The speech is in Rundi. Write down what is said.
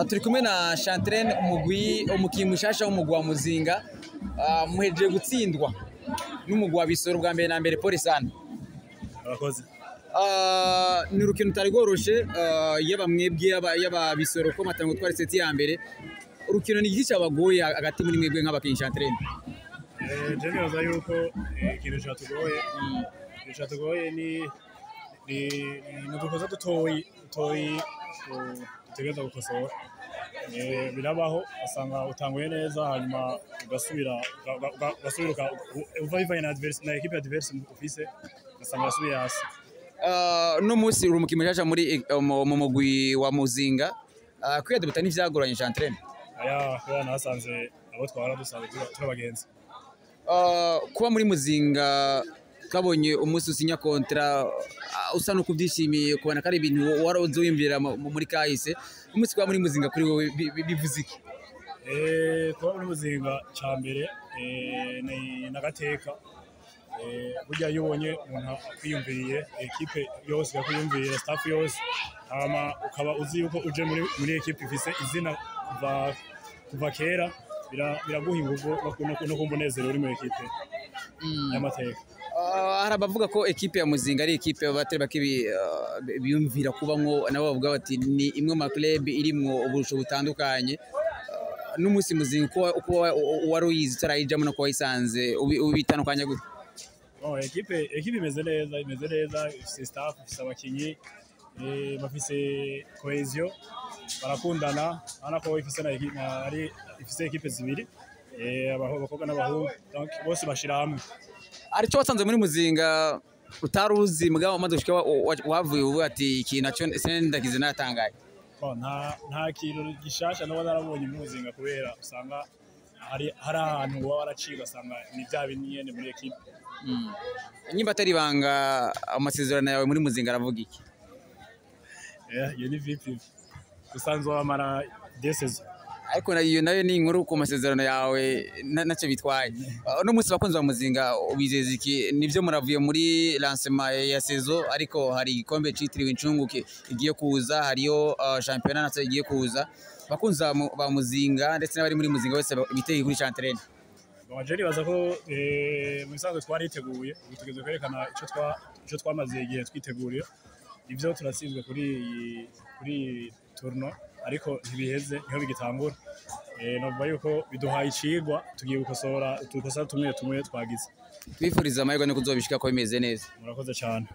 turi kumwe na Chantraine umukinnyi mushasha w'umugwi wa Muzinga muhejeje gutsindwa n'umugwi wa Bisoro bwa mbere na mbere Polisane. Abakozi. Ni urukino utari rworoshe yaba mwebwe yaba Bisoro ko matango twari seti ya mbere. Urukino ni iki cyabagoye hagati muri mwebwe nk'abakinnyi Chantraine? Je nibaza yuko ikintu cyatugoye ni udukosa dutoyi dutegereza gukosora. Birabaho asanga utanguye neza hanyuma ugasubira uva na equipe adverse ufise asanga yasubiye hasi. No musi uri umukinnyi mushasha muri mu mugwi wa Muzinga kwiyadebuta n'ivyagoranye Chantraine. Aya nasanze abo twara dusanzwe turabagenzi. Kuba muri Muzinga kabonye umunsi usinya kontra usa no kubyishimiye kubona kari ibintu waroze wimvira muri kahise umunsi kwa muri Muzinga kuri wowe bivuze iki? Kuba muri Muzinga cyambere ni nagateka burya yubonye umuntu akwiyumviriye equipe yose yakwiyumviriye staff yose hama ukaba uzi yuko uje muri equipe ifise izina kuva kera biraguha ingufu no kumbonezero uri muri equipe y'amateka. Harabavuga ko equipe ya Muzinga ari equipe batari bakibi biyumvira kubamwo nabo bavuga bati ni imwe mu club irimwo uburusho butandukanye n'umunsi Muzinga uko waruyizi tarayijamo no ko wayisanze ubitandukanya gute? Equipe imeze neza ifise staff ifise abakinyi bafise cohesion barakundana anako ifise ifise equipe zibiri abakobwa n'abahungu donc bose bashira hamwe. Arico wasanze muri Muzinga utaruzi mugabo amaze gushika wavuye uvuga ati ikintu naco sendakize natangaye. Nta kintu gishasha no narabonye muri Muzinga kubera usanga hari ahantu wa waraciga usanga ni bya binyene muri equipe. Nyimba atari banga amasezerano yawe muri Muzinga aravuga iki? Iyo ni VIP usanzwe wamara desezo ariko nayo ni inkuru ku masezerano yawe nace bitwaye. No munsi bakunze wa Muzinga ubizeza iki? Nivyo muravuye muri lancement ya saison ariko hari igikombe citiriwe incunguke igiye kuza hariyo championnat naco igiye kuza bakunza ba Muzinga ndetse n'abari muri Muzinga wese biteye kuri Chantraine. Bajeri baza ko musanzwe twariteguye tugeze kwerekana ico twamaze igihe twiteguriye ivyo turatsinzwe kuri tournoi ariko ntibiheze niho bigitangura. Navuga yuko biduhaye icigwa tugiye gukosora utukosa tumwe twagize. Twifuriza amahirwe no kuzobishika ko bimeze neza. Murakoze cyane.